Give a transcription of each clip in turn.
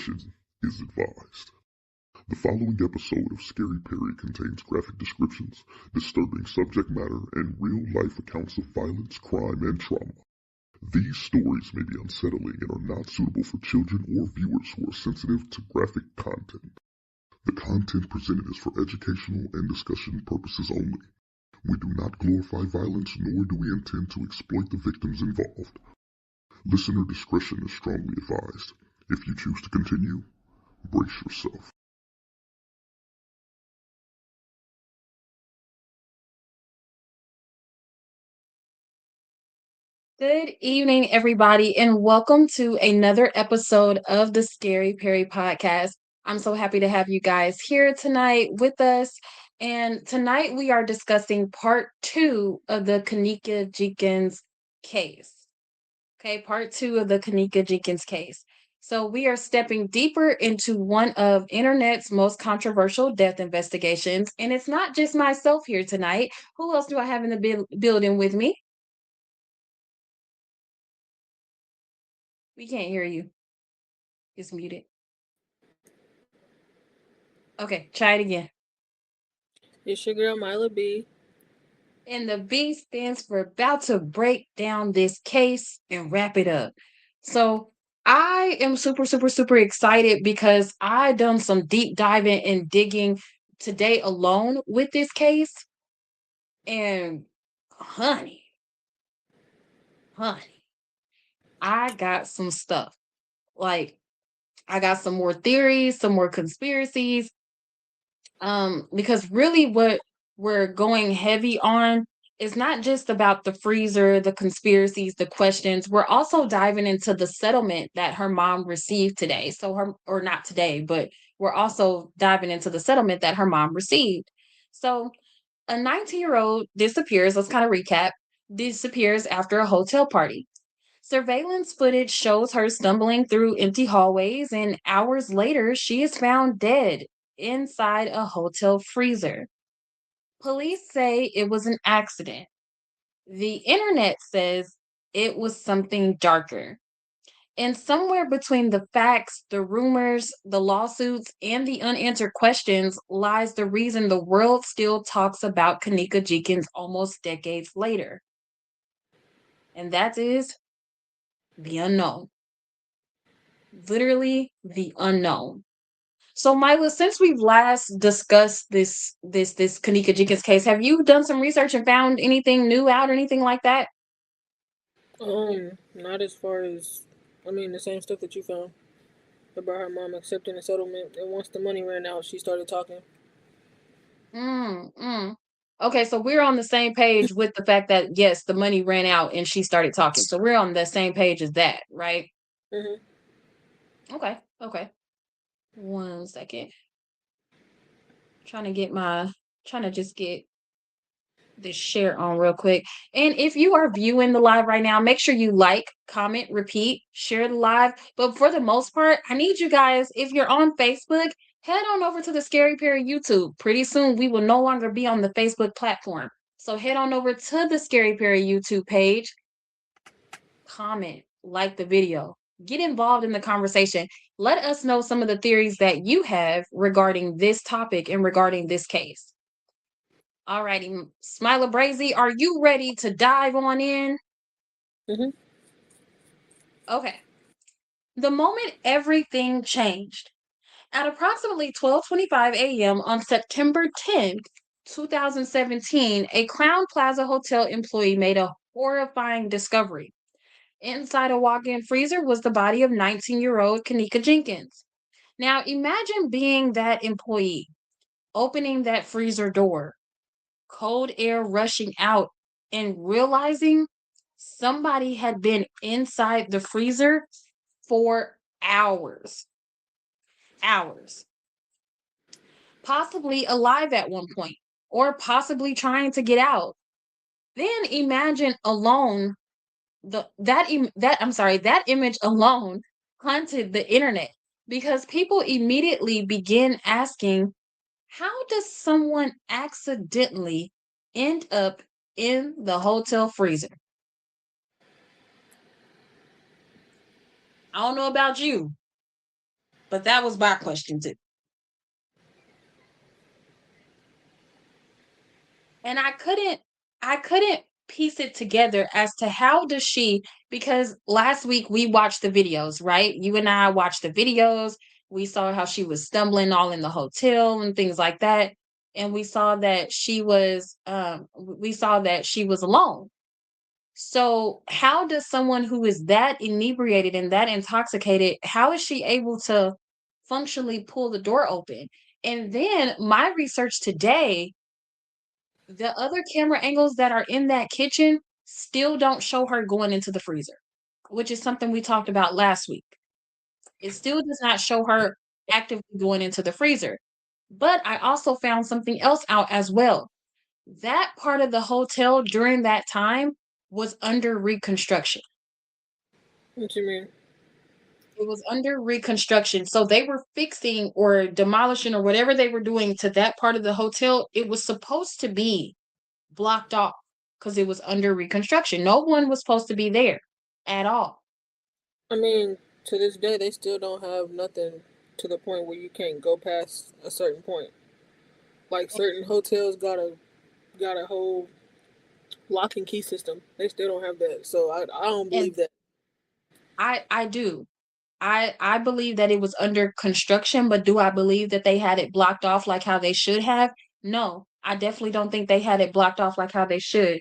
discretion is advised. The following episode of Scary Parre contains graphic descriptions, disturbing subject matter, and real-life accounts of violence, crime, and trauma. These stories may be unsettling and are not suitable for children or viewers who are sensitive to graphic content. The content presented is for educational and discussion purposes only. We do not glorify violence, nor do we intend to exploit the victims involved. Listener discretion is strongly advised. If you choose to continue, brace yourself. Good evening, everybody, and welcome to another episode of the Scary Parre Podcast. I'm so happy to have you guys here tonight with us. And tonight we are discussing part 2 of the Kenneka Jenkins case. Okay, part 2 of the Kenneka Jenkins case. So we are stepping deeper into one of internet's most controversial death investigations. And it's not just myself here tonight. Who else do I have in the building with me? We can't hear you. It's muted. Okay, try it again. It's your girl, Mila B. And the B stands for about to break down this case and wrap it up. So I am super excited because I done some deep diving and digging today alone with this case. And honey, I got some stuff. Like, I got some more theories, some more conspiracies. Because really what we're going heavy on is not just about the freezer, the conspiracies, the questions. We're also diving into the settlement that her mom received today. Or not today, but we're also diving into the settlement that her mom received. So a 19-year-old disappears. Let's kind of recap. Disappears after a hotel party. Surveillance footage shows her stumbling through empty hallways, and hours later, she is found dead inside a hotel freezer. Police say it was an accident. The internet says it was something darker. And somewhere between the facts, the rumors, the lawsuits, and the unanswered questions lies the reason the world still talks about Kenneka Jenkins almost decades later. And that is the unknown. Literally the unknown. So, Mila, since we've last discussed this Kenneka Jenkins case, have you done some research and found anything new out or anything like that? Not as far as, the same stuff that you found about her mom accepting a settlement, and once the money ran out, she started talking. Okay, so we're on the same page with the fact that, yes, the money ran out and she started talking. So we're on the same page as that, right? Mm-hmm. Okay. 1 second. Trying to just get this share on real quick. And if you are viewing the live right now, make sure you like, comment, repeat, share the live. But for the most part, I need you guys, if you're on Facebook, head on over to the Scary Parre YouTube. Pretty soon we will no longer be on the Facebook platform. So head on over to the Scary Parre YouTube page, comment, like the video, get involved in the conversation. Let us know some of the theories that you have regarding this topic and regarding this case. All righty, Smiler Brazy, are you ready to dive on in? Mm-hmm. Okay. The moment everything changed. At approximately 12:25 a.m. on September 10th, 2017, a Crowne Plaza Hotel employee made a horrifying discovery. Inside a walk-in freezer was the body of 19-year-old Kenneka Jenkins. Now, imagine being that employee, opening that freezer door, cold air rushing out, and realizing somebody had been inside the freezer for hours. Possibly alive at one point, or possibly trying to get out. Then imagine alone that image alone haunted the internet because people immediately begin asking, how does someone accidentally end up in the hotel freezer? I don't know about you, But that was my question too. And I couldn't piece it together as to how does she, because last week we watched the videos, right? You and I watched the videos. We saw how she was stumbling all in the hotel and things like that. And we saw that she was alone. So how does someone who is that inebriated and that intoxicated, how is she able to functionally pull the door open? And then my research today, the other camera angles that are in that kitchen still don't show her going into the freezer, which is something we talked about last week. It still does not show her actively going into the freezer. But I also found something else out as well. That part of the hotel during that time was under reconstruction. What you mean? It was under reconstruction. So they were fixing or demolishing or whatever they were doing to that part of the hotel. It was supposed to be blocked off because it was under reconstruction. No one was supposed to be there at all. I mean, to this day, they still don't have nothing to the point where you can't go past a certain point. Like certain hotels got a whole lock and key system. They still don't have that. So I don't believe that. I do. I believe that it was under construction, but do I believe that they had it blocked off like how they should have? No, I definitely don't think they had it blocked off like how they should.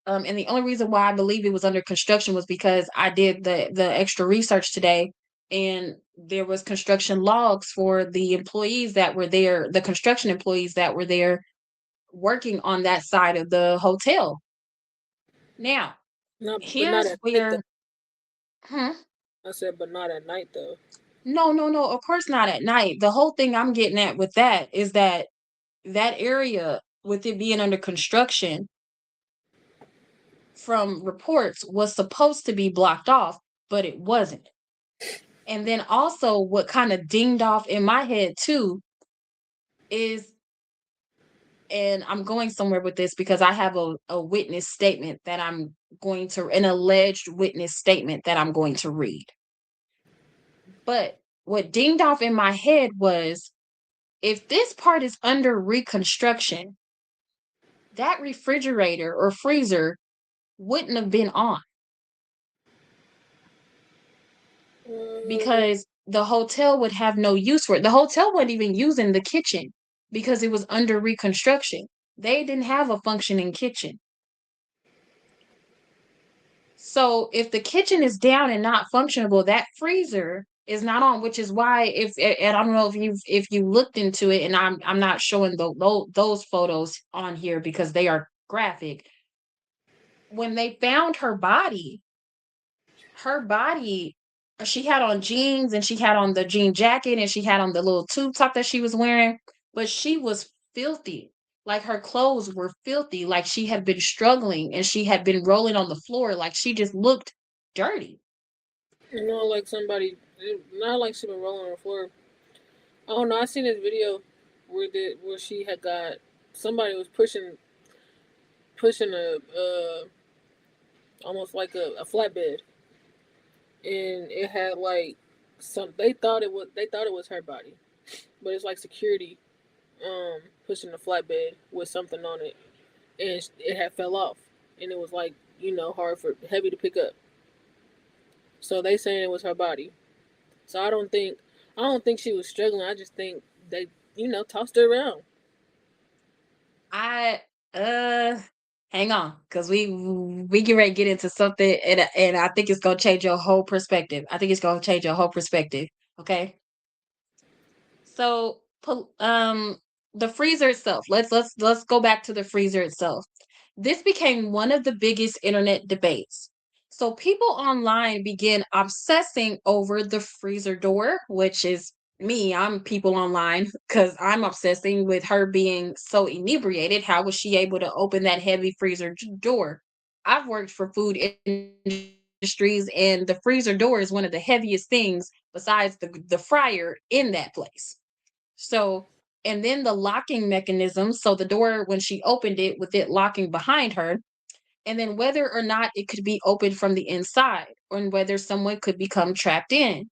And the only reason why I believe it was under construction was because I did the extra research today, and there was construction logs for the employees that were there, the construction employees that were there working on that side of the hotel. Now, here's where, I said, but not at night though. No, of course not at night. The whole thing I'm getting at with that is that area, with it being under construction, from reports, was supposed to be blocked off, but it wasn't. And then also what kind of dinged off in my head too is, and I'm going somewhere with this because I have a witness statement that an alleged witness statement that I'm going to read. But what dinged off in my head was, if this part is under reconstruction, that refrigerator or freezer wouldn't have been on. Because the hotel would have no use for it. The hotel wasn't even using the kitchen because it was under reconstruction. They didn't have a functioning kitchen. So if the kitchen is down and not functionable, that freezer is not on, which is why and I don't know if you looked into it, and I'm not showing those photos on here because they are graphic. When they found her body, she had on jeans, and she had on the jean jacket, and she had on the little tube top that she was wearing, but she was filthy. Like her clothes were filthy, like she had been struggling and she had been rolling on the floor, like she just looked dirty. Like somebody, not like she been rolling on the floor. I don't know. I seen this video where she had got, somebody was pushing a almost like a flatbed, and it had like they thought it was her body, but it's like security pushing the flatbed with something on it, and it had fell off, and it was like heavy to pick up. So they saying it was her body. So I don't think she was struggling. I just think they tossed her around. Hang on, because we get ready to get into something, and I think it's gonna change your whole perspective. Okay. So the freezer itself. Let's go back to the freezer itself. This became one of the biggest internet debates. So people online began obsessing over the freezer door, which is me. I'm people online because I'm obsessing with her being so inebriated. How was she able to open that heavy freezer door? I've worked for food industries, and the freezer door is one of the heaviest things besides the fryer in that place. So, and then the locking mechanism. So the door, when she opened it, with it locking behind her, and then whether or not it could be opened from the inside, or whether someone could become trapped in.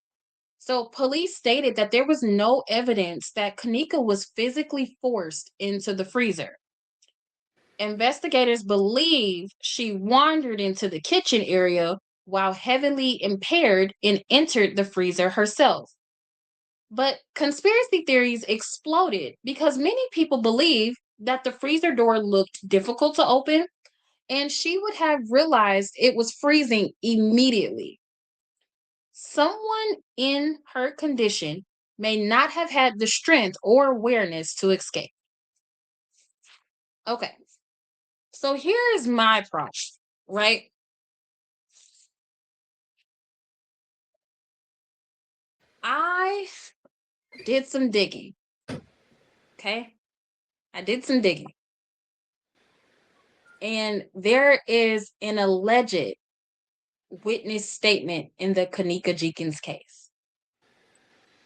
So police stated that there was no evidence that Kenneka was physically forced into the freezer. Investigators believe she wandered into the kitchen area while heavily impaired and entered the freezer herself. But conspiracy theories exploded because many people believe that the freezer door looked difficult to open and she would have realized it was freezing immediately. Someone in her condition may not have had the strength or awareness to escape. Okay, so here's my problem, right? I did some digging. Okay, I did some digging. And there is an alleged witness statement in the Kenneka Jenkins case.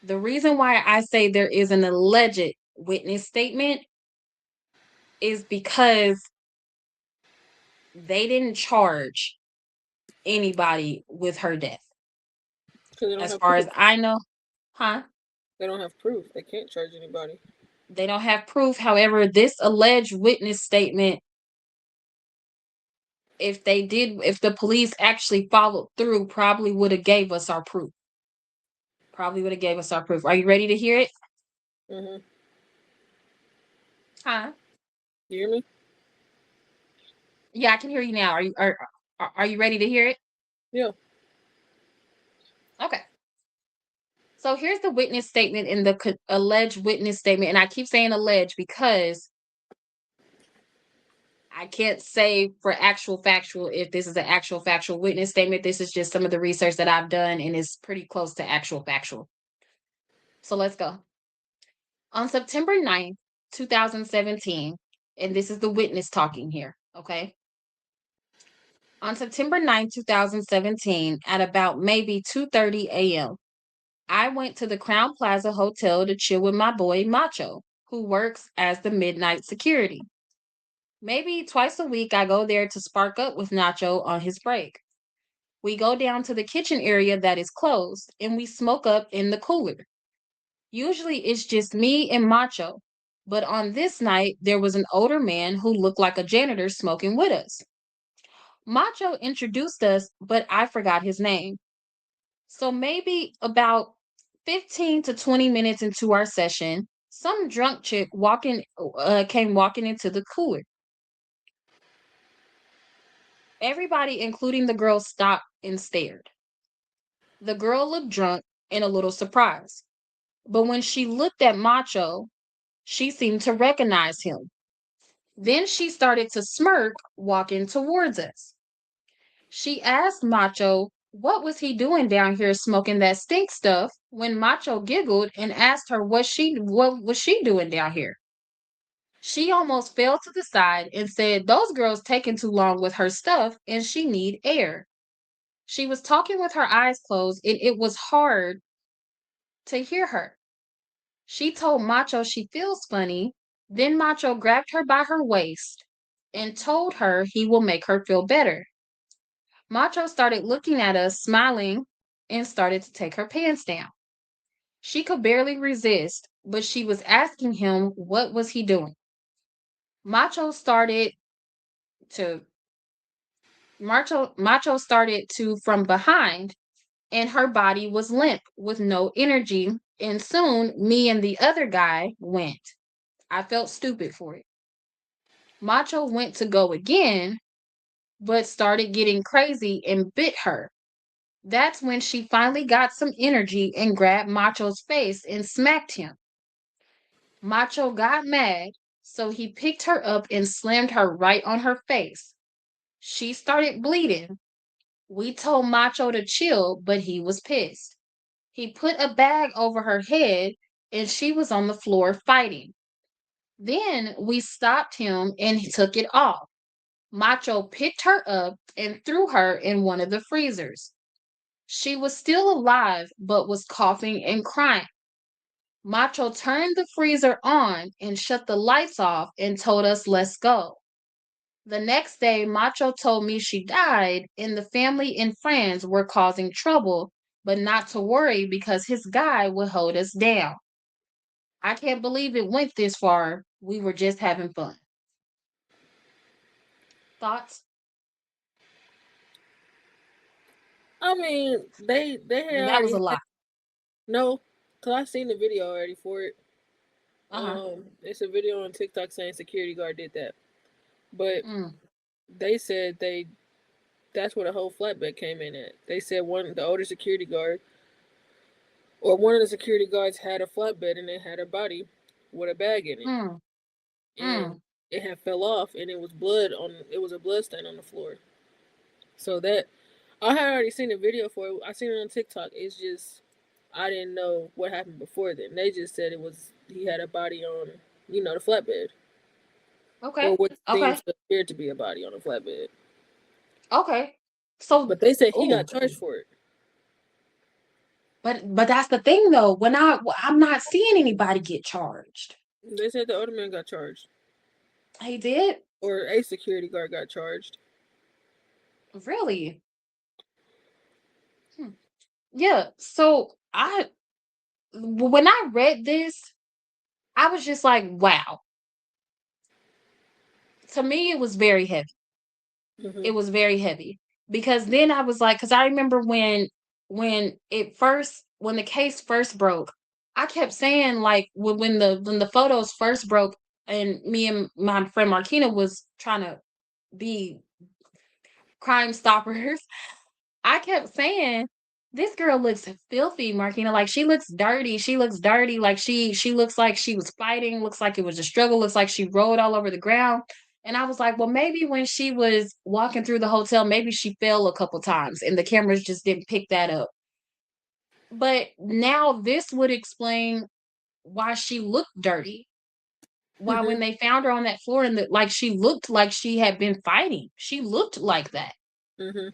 The reason why I say there is an alleged witness statement is because they didn't charge anybody with her death. As far as I know, They don't have proof. They can't charge anybody. They don't have proof. However, this alleged witness statement, if the police actually followed through, probably would have gave us our proof. Are you ready to hear it? Mm-hmm. You hear me? Yeah, I can hear you now. Are you ready to hear it? Yeah. Okay. So here's the witness statement in the alleged witness statement, and I keep saying alleged because I can't say for actual factual if this is an actual factual witness statement. This is just some of the research that I've done, and it's pretty close to actual factual. So let's go. On September 9th, 2017, and this is the witness talking here, okay? On September 9th, 2017, at about maybe 2:30 a.m., I went to the Crowne Plaza Hotel to chill with my boy Macho, who works as the midnight security. Maybe twice a week, I go there to spark up with Nacho on his break. We go down to the kitchen area that is closed and we smoke up in the cooler. Usually it's just me and Macho, but on this night, there was an older man who looked like a janitor smoking with us. Macho introduced us, but I forgot his name. So maybe about 15 to 20 minutes into our session, some drunk chick came walking into the cooler. Everybody, including the girl, stopped and stared. The girl looked drunk and a little surprised. But when she looked at Macho, she seemed to recognize him. Then she started to smirk, walking towards us. She asked Macho what was he doing down here smoking that stink stuff when Macho giggled and asked her what was she doing down here. She almost fell to the side and said those girls taking too long with her stuff and she need air. She was talking with her eyes closed and it was hard to hear her. She told Macho she feels funny. Then Macho grabbed her by her waist and told her he will make her feel better. Macho started looking at us, smiling, and started to take her pants down. She could barely resist, but she was asking him what was he doing. Macho started to from behind, and her body was limp with no energy, and soon me and the other guy went. I felt stupid for it. Macho went to go again, but started getting crazy and bit her. That's when she finally got some energy and grabbed Macho's face and smacked him. Macho got mad, so he picked her up and slammed her right on her face. She started bleeding. We told Macho to chill, but he was pissed. He put a bag over her head and she was on the floor fighting. Then we stopped him and he took it off. Macho picked her up and threw her in one of the freezers. She was still alive, but was coughing and crying. Macho turned the freezer on and shut the lights off and told us, let's go. The next day, Macho told me she died and the family and friends were causing trouble but not to worry because his guy would hold us down. I can't believe it went this far. We were just having fun. Thoughts? I mean, they had That was already a lot. no, cause I seen the video already for it. Uh-huh. It's a video on TikTok saying security guard did that, but Mm. they said that's where the whole flatbed came in at. They said the older security guard or one of the security guards had a flatbed and it had a body with a bag in it, Mm. and it had fell off and it was a blood stain on the floor. So that I had already seen the video for it. I seen it on TikTok. It's just I didn't know what happened before then. They just said he had a body on, the flatbed. Okay. Or what Okay. seems to appear to be a body on a flatbed. Okay. So, but they said he got charged for it. But that's the thing though. When I'm not seeing anybody get charged. They said the older man got charged. He did? Or a security guard got charged. Really? Yeah. So when I read this, I was just like, wow. To me, it was very heavy. Mm-hmm. It was very heavy because then I was like, because I remember when the case first broke, I kept saying like when the photos first broke and me and my friend Markina was trying to be Crime Stoppers, I kept saying this girl looks filthy, Markina. Like she looks dirty. She looks dirty. Like she looks like she was fighting. Looks like it was a struggle. Looks like she rolled all over the ground. And I was like, well, maybe when she was walking through the hotel, maybe she fell a couple times and the cameras just didn't pick that up. But now this would explain why she looked dirty. Why when they found her on that floor and like she looked like she had been fighting. She looked like that. Mm-hmm.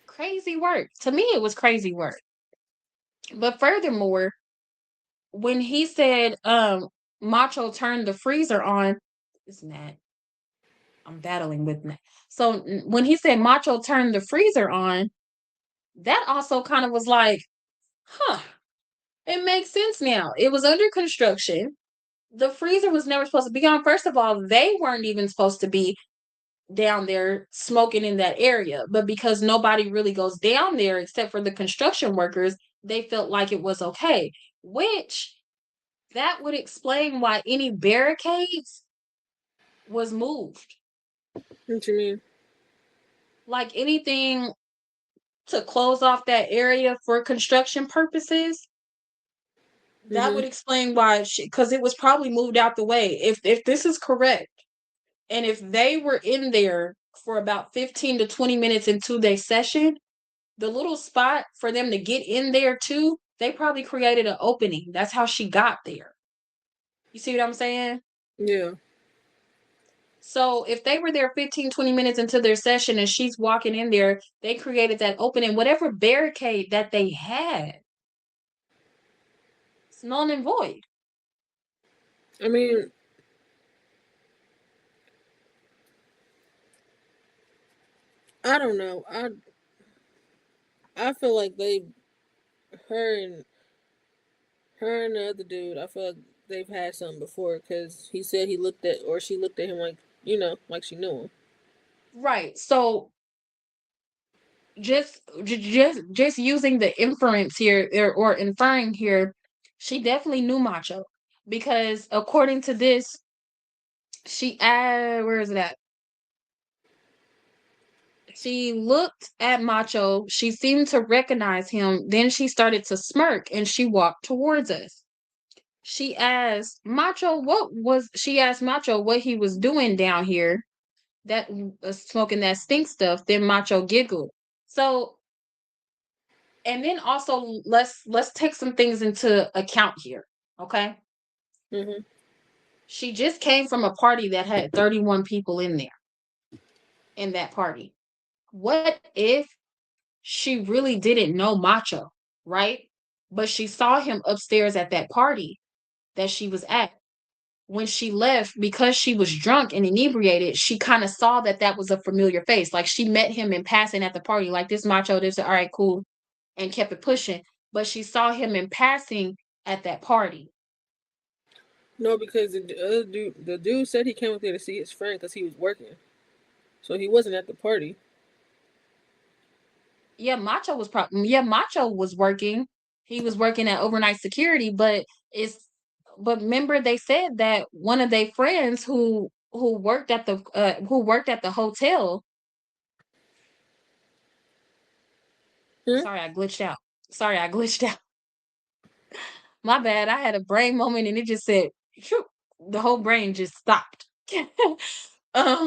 Crazy work. To me, it was crazy work. But furthermore, when he said Macho turned the freezer on, isn't that I'm battling with that. So when he said Macho turned the freezer on, that also kind of was like, huh, it makes sense now. It was under construction. The freezer was never supposed to be on. First of all, they weren't even supposed to be down there smoking in that area. But because nobody really goes down there except for the construction workers, they felt like it was okay. Which that would explain why any barricades was moved. What you mean? Like anything to close off that area for construction purposes. That would explain why because it was probably moved out the way. If this is correct, and if they were in there for about 15 to 20 minutes into their session, the little spot for them to get in there too, they probably created an opening. That's how she got there. You see what I'm saying? Yeah. So if they were there 15, 20 minutes into their session and she's walking in there, they created that opening, whatever barricade that they had. It's null and void. I mean, I don't know. I feel like her and the other dude, I feel like they've had something before because he said she looked at him like, like she knew him. Right. So just using the inference here or inferring here, she definitely knew Macho because according to this, where is it at? She looked at Macho. She seemed to recognize him. Then she started to smirk and she walked towards us. She asked Macho what he was doing down here that smoking that stink stuff. Then Macho giggled. So, and then also let's take some things into account here. Okay. Mm-hmm. She just came from a party that had 31 people in there in that party. What if she really didn't know Macho, right? But she saw him upstairs at that party that she was at. when she left, because she was drunk and inebriated, she kind of saw that was a familiar face. Like she met him in passing at the party, like this macho, this, all right, cool, and kept it pushing. But she saw him in passing at that party. No, because the dude said he came up there to see his friend because he was working, so he wasn't at the party. Yeah, Macho was working. He was working at overnight security, but remember they said that one of their friends who worked at the hotel. Sorry, I glitched out. My bad. I had a brain moment and it just said, phew, the whole brain just stopped. But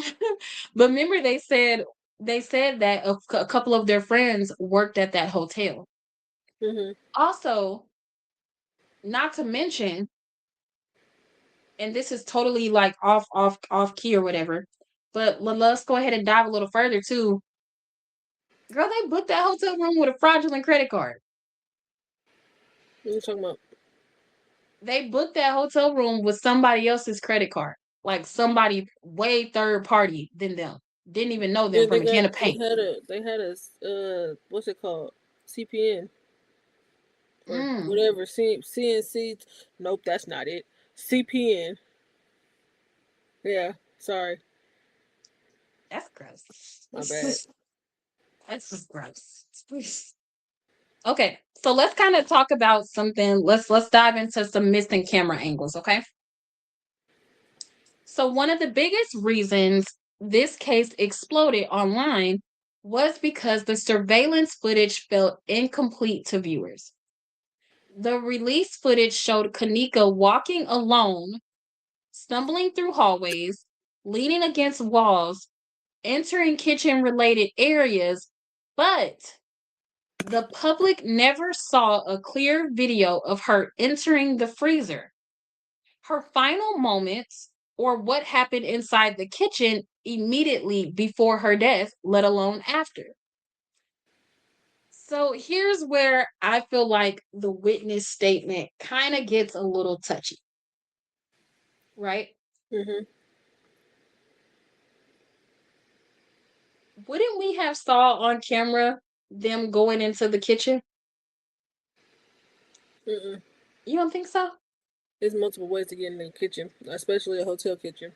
remember they said that a couple of their friends worked at that hotel. Mm-hmm. Also, not to mention, and this is totally like off key or whatever, but let's go ahead and dive a little further too. Girl, they booked that hotel room with a fraudulent credit card. What are you talking about? They booked that hotel room with somebody else's credit card, like somebody way third party than them. Didn't even know them from a can of paint. They had a what's it called? CPN. Or whatever. CNC. Nope, that's not it. CPN. Yeah, sorry. That's gross. My bad. That's just gross. Okay, so let's kind of talk about something. Let's dive into some missing camera angles, okay? So one of the biggest reasons this case exploded online was because the surveillance footage felt incomplete to viewers. The release footage showed Kenneka walking alone, stumbling through hallways, leaning against walls, entering kitchen-related areas, but the public never saw a clear video of her entering the freezer. Her final moments, or what happened inside the kitchen immediately before her death, let alone after. So here's where I feel like the witness statement kind of gets a little touchy. Right? Mm-hmm. Wouldn't we have saw on camera them going into the kitchen? Mm-mm. You don't think so? There's multiple ways to get in the kitchen, especially a hotel kitchen.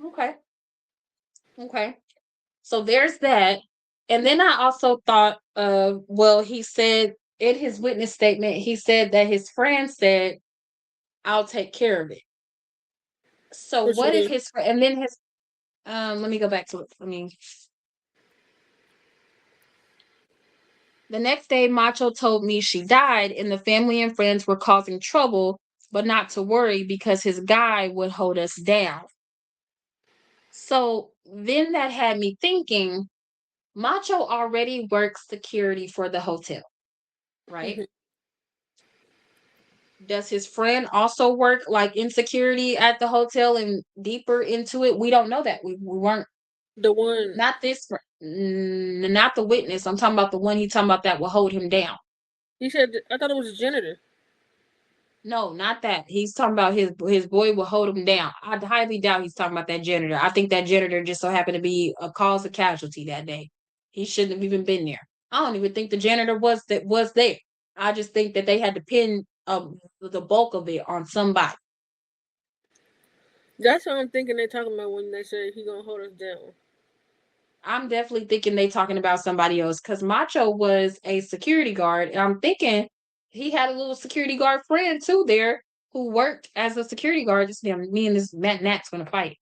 Okay. So there's that. And then I also thought he said in his witness statement, he said that his friend said, I'll take care of it. So what if his friend, and then his, let me go back to it. The next day, Macho told me she died and the family and friends were causing trouble, but not to worry because his guy would hold us down. So then that had me thinking, Macho already works security for the hotel, right? Mm-hmm. Does his friend also work like in security at the hotel and deeper into it? We don't know that. We weren't. The one. Not this friend. Not the witness. I'm talking about the one he's talking about that will hold him down. He said, I thought it was a janitor. No, not that. He's talking about his boy will hold him down. I highly doubt he's talking about that janitor. I think that janitor just so happened to be a cause of casualty that day. He shouldn't have even been there. I don't even think the janitor was there. I just think that they had to pin the bulk of it on somebody. That's what I'm thinking they're talking about when they say he's gonna hold us down. I'm definitely thinking they talking about somebody else because Macho was a security guard, and I'm thinking he had a little security guard friend too there who worked as a security guard. Just me and this Matt Nat's gonna fight.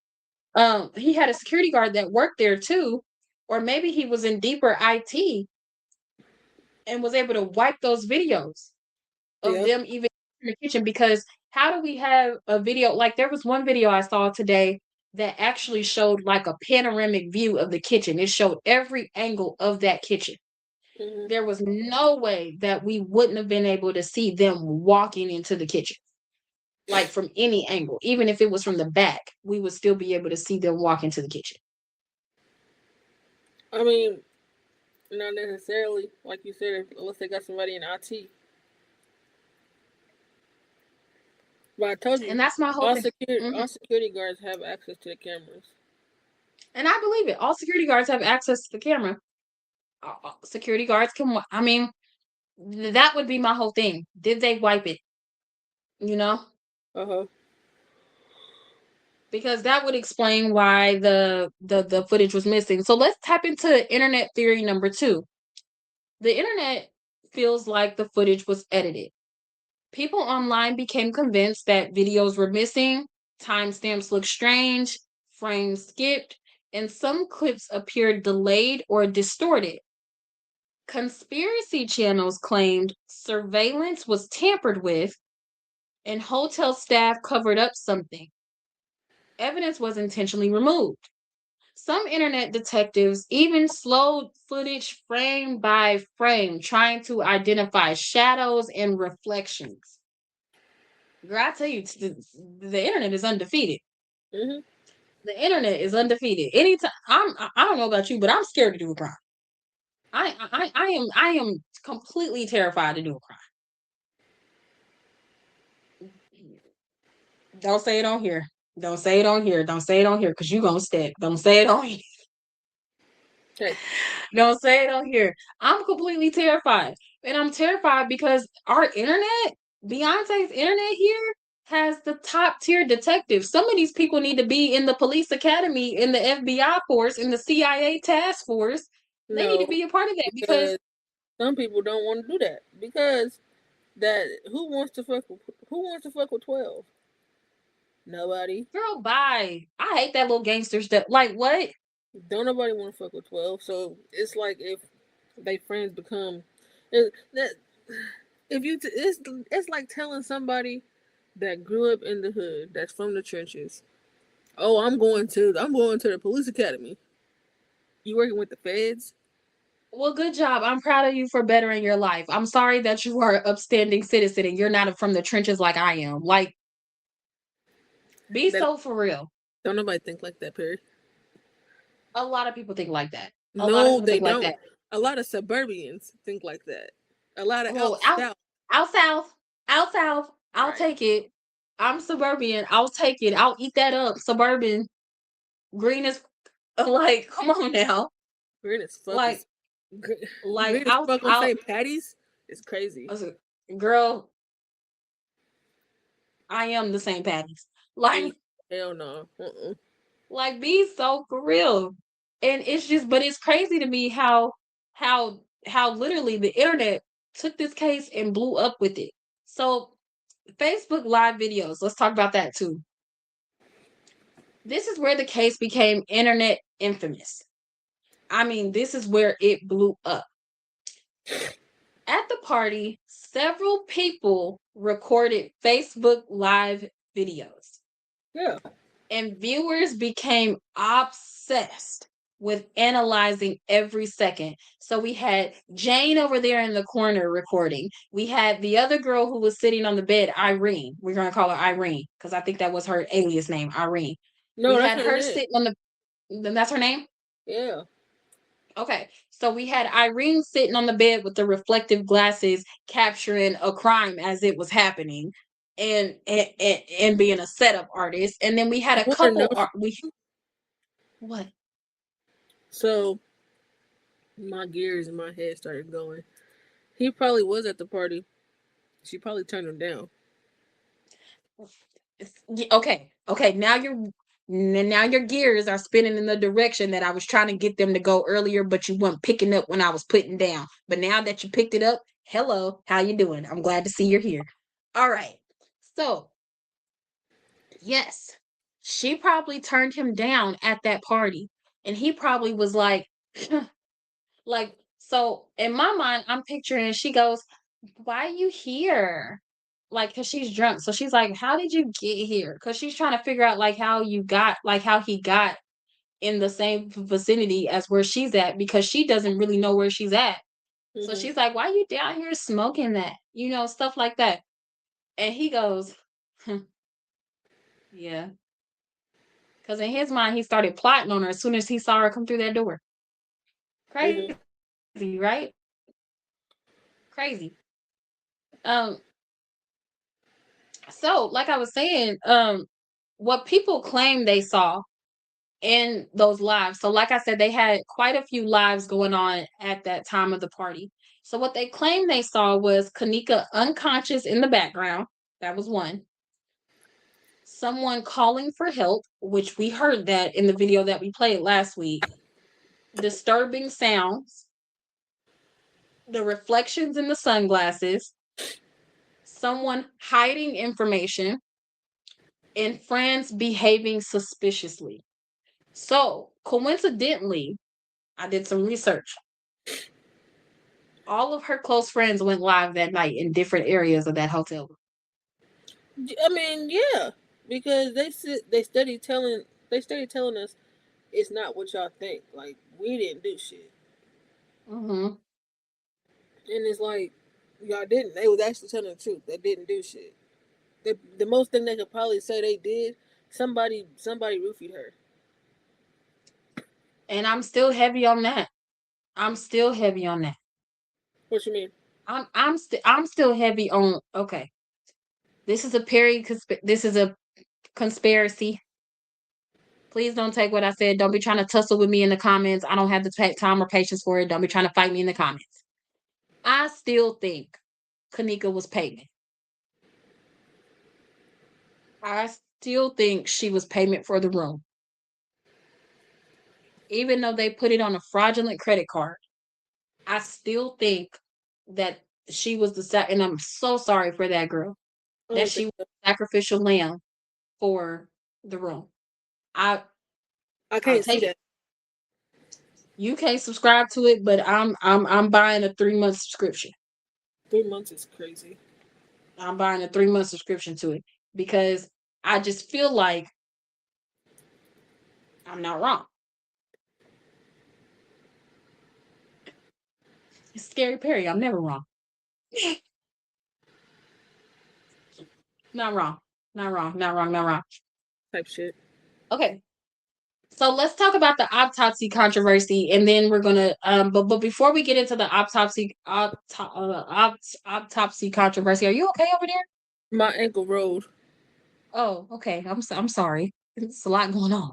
He had a security guard that worked there too, or maybe he was in deeper IT and was able to wipe those videos of them even in the kitchen. Because how do we have a video? Like there was one video I saw today that actually showed like a panoramic view of the kitchen. It showed every angle of that kitchen. Mm-hmm. There was no way that we wouldn't have been able to see them walking into the kitchen. Like from any angle, even if it was from the back, we would still be able to see them walk into the kitchen. I mean, not necessarily, like you said, unless they got somebody in IT. But I told you, And that's my whole thing. all security guards have access to the cameras. And I believe it. All security guards have access to the camera. Security guards can, I mean, that would be my whole thing. Did they wipe it? You know? Uh-huh. Because that would explain why the footage was missing. So let's tap into internet theory number 2. The internet feels like the footage was edited. People online became convinced that videos were missing, timestamps looked strange, frames skipped, and some clips appeared delayed or distorted. Conspiracy channels claimed surveillance was tampered with and hotel staff covered up something. Evidence was intentionally removed. Some internet detectives even slowed footage frame by frame, trying to identify shadows and reflections. Girl, I tell you, the internet is undefeated. Mm-hmm. The internet is undefeated. Anytime I don't know about you, but I'm scared to do a crime. I am completely terrified to do a crime. Don't say it on here. Don't say it on here. Don't say it on here because you're gonna step. Don't say it on here. Okay. Don't say it on here. I'm completely terrified. And I'm terrified because our internet, Beyonce's internet here, has the top tier detectives. Some of these people need to be in the police academy, in the FBI force, in the CIA task force. They need to be a part of that because some people don't want to do that because who wants to fuck with 12? Nobody. Girl, bye. I hate that little gangster stuff. Like what? Don't nobody want to fuck with 12. So it's like if they friends become it's like telling somebody that grew up in the hood, that's from the trenches, oh, I'm going to the police academy. You working with the feds? Well, good job. I'm proud of you for bettering your life. I'm sorry that you are an upstanding citizen and you're not from the trenches like I am. Like, be so for real. Don't nobody think like that, Perry. A lot of people think like that. No, they don't. Like that. A lot of suburbians think like that. A lot of out south. I'll take it. I'm suburban. I'll take it. I'll eat that up. Suburban. Green is like, come on now. Green is fuck. Like Green is fuck on St. Patty's. It's crazy. Girl, I am the St. Patty's. Like, hell no. Like, be so for real. And it's just, but it's crazy to me how literally the internet took this case and blew up with it. So Facebook live videos, let's talk about that too. This is where the case became internet infamous. I mean, this is where it blew up. At the party, several people recorded Facebook live videos. Yeah. And viewers became obsessed with analyzing every second. So we had Jane over there in the corner recording. We had the other girl who was sitting on the bed, Irene. We're going to call her Irene because I think that was her alias name, Irene. No, we had her sitting on that's her name? Yeah. Okay. So we had Irene sitting on the bed with the reflective glasses capturing a crime as it was happening. And being a setup artist, and then we had a couple. What? So, my gears in my head started going. He probably was at the party. She probably turned him down. Okay. Now your gears are spinning in the direction that I was trying to get them to go earlier, but you weren't picking up when I was putting down. But now that you picked it up, hello, how you doing? I'm glad to see you're here. All right. So. Yes, she probably turned him down at that party. And he probably was like, so in my mind, I'm picturing, she goes, why are you here? Like, cause she's drunk. So she's like, how did you get here? Cause she's trying to figure out how he got in the same vicinity as where she's at, because she doesn't really know where she's at. Mm-hmm. So she's like, why are you down here smoking that? Stuff like that. And he goes, yeah. Because in his mind, he started plotting on her as soon as he saw her come through that door. Crazy, right? Crazy. So, like I was saying, what people claim they saw in those lives. So, like I said, they had quite a few lives going on at that time of the party. So, what they claimed they saw was Kenneka unconscious in the background. That was one. Someone calling for help, which we heard that in the video that we played last week. Disturbing sounds, the reflections in the sunglasses, someone hiding information, and friends behaving suspiciously. So, coincidentally, I did some research. All of her close friends went live that night in different areas of that hotel. I mean, yeah, because they steady telling us it's not what y'all think. Like, we didn't do shit, Mm-hmm. and it's like y'all didn't. They was actually telling the truth. They didn't do shit. The most thing they could probably say they did, somebody roofied her. And I'm still heavy on that. I'm still heavy on that. What you mean? I'm still heavy on. Okay, this is a conspiracy. Please don't take what I said. Don't be trying to tussle with me in the comments. I don't have the time or patience for it. Don't be trying to fight me in the comments. I still think Kenneka was payment. I still think she was payment for the room. Even though they put it on a fraudulent credit card, I still think that she was and I'm so sorry for that girl, that she was the sacrificial lamb for the room. I I'll can't take see it. that. You can't subscribe to it, but I'm buying a 3-month subscription. 3 months is crazy. I'm buying a 3-month subscription to it because I just feel like I'm not wrong. It's Scary Parre. I'm never wrong. Not wrong. Not wrong. Not wrong. Not wrong. Type shit. Okay. So let's talk about the autopsy controversy, and then we're gonna. But before we get into the autopsy controversy, are you okay over there? My ankle rolled. Oh, okay. I'm sorry. It's a lot going on.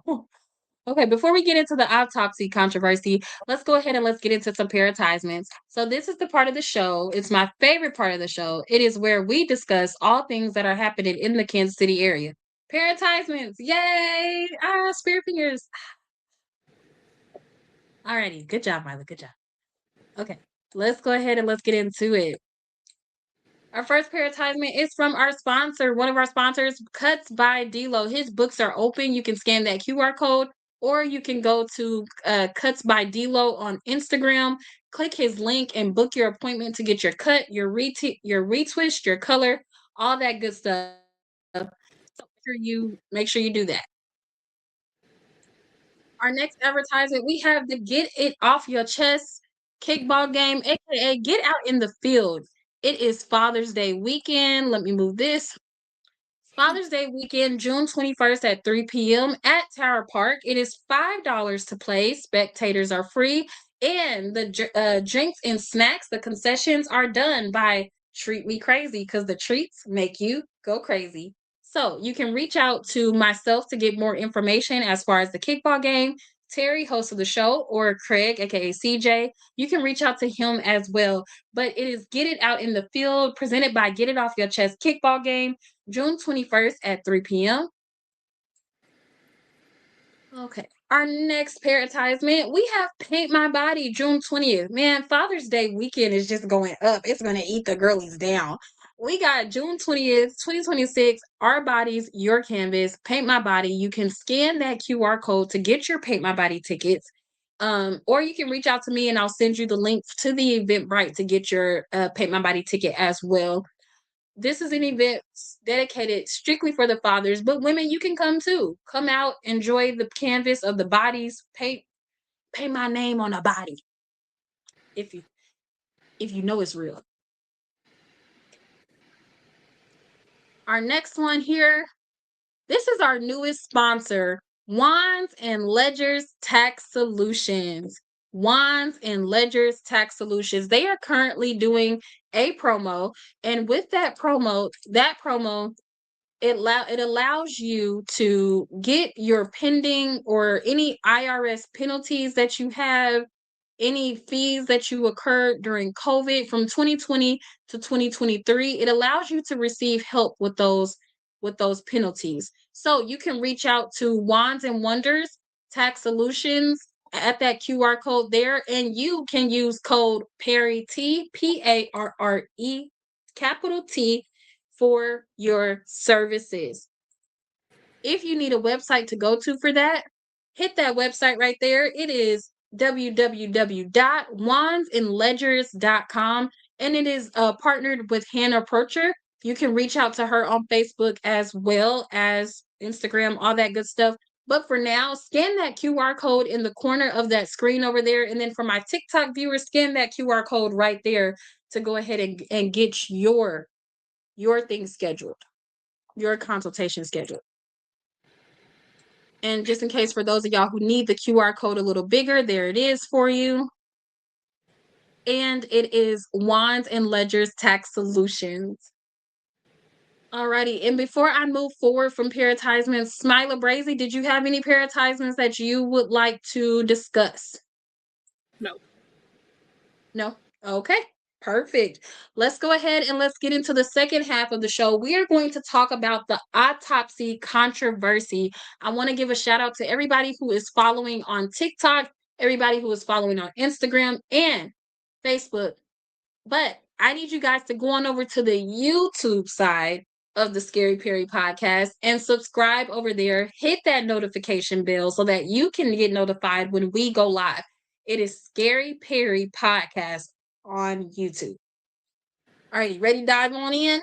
Okay, before we get into the autopsy controversy, let's go ahead and let's get into some paratisments. So this is the part of the show. It's my favorite part of the show. It is where we discuss all things that are happening in the Kansas City area. Paratisments, yay! Spirit fingers. Alrighty, good job, Mila. Good job. Okay, let's go ahead and let's get into it. Our first paratisement is from our sponsor, one of our sponsors, Cuts by D-Lo. His books are open. You can scan that QR code, or you can go to Cuts by D-Lo on Instagram, click his link, and book your appointment to get your cut, your retwist, your color, all that good stuff. So make sure you do that. Our next advertisement, we have the Get It Off Your Chest kickball game, aka Get Out in the Field. It is Father's Day weekend. Let me move this. Father's Day weekend, June 21st at 3 p.m. at Tower Park. It is $5 to play. Spectators are free. And the drinks and snacks, the concessions are done by Treat Me Crazy because the treats make you go crazy. So you can reach out to myself to get more information as far as the kickball game. Terry, host of the show, or Craig, aka CJ, you can reach out to him as well. But it is Get It Out in the Field, presented by Get It Off Your Chest kickball game, June 21st at 3 p.m. Okay. Our next paratisement, we have Paint My Body, June 20th. Man, Father's Day weekend is just going up. It's going to eat the girlies down. We got June 20th, 2026, Our Bodies, Your Canvas, Paint My Body. You can scan that QR code to get your Paint My Body tickets. Or you can reach out to me and I'll send you the link to the Eventbrite to get your Paint My Body ticket as well. This is an event dedicated strictly for the fathers, but women, you can come too. Come out, enjoy the canvas of the bodies, paint my name on a body. If you know it's real. Our next one here, this is our newest sponsor, Wands and Ledgers Tax Solutions. Wands and Ledgers Tax Solutions. They are currently doing a promo, and with that promo it allows you to get your pending or any IRS penalties that you have, any fees that you occurred during COVID from 2020 to 2023. It allows you to receive help with those penalties. So you can reach out to Wands and Wonders Tax Solutions at that QR code there, and you can use code Parre PARRE capital T for your services. If you need a website to go to for that, hit that website right there. It is www.wandsandledgers.com, and it is partnered with Hannah Percher. You can reach out to her on Facebook as well as Instagram, all that good stuff. But for now, scan that QR code in the corner of that screen over there. And then for my TikTok viewers, scan that QR code right there to go ahead and get your thing scheduled, your consultation scheduled. And just in case for those of y'all who need the QR code a little bigger, there it is for you. And it is Wands and Ledgers Tax Solutions. Alrighty, and before I move forward from paratisments, Smiler Brazy, did you have any paratisments that you would like to discuss? No. No? Okay, perfect. Let's go ahead and let's get into the second half of the show. We are going to talk about the autopsy controversy. I want to give a shout out to everybody who is following on TikTok, everybody who is following on Instagram and Facebook. But I need you guys to go on over to the YouTube side of the Scary Parre Podcast and subscribe over there. Hit that notification bell so that you can get notified when we go live. It is Scary Parre Podcast on YouTube. All right, ready to dive on in?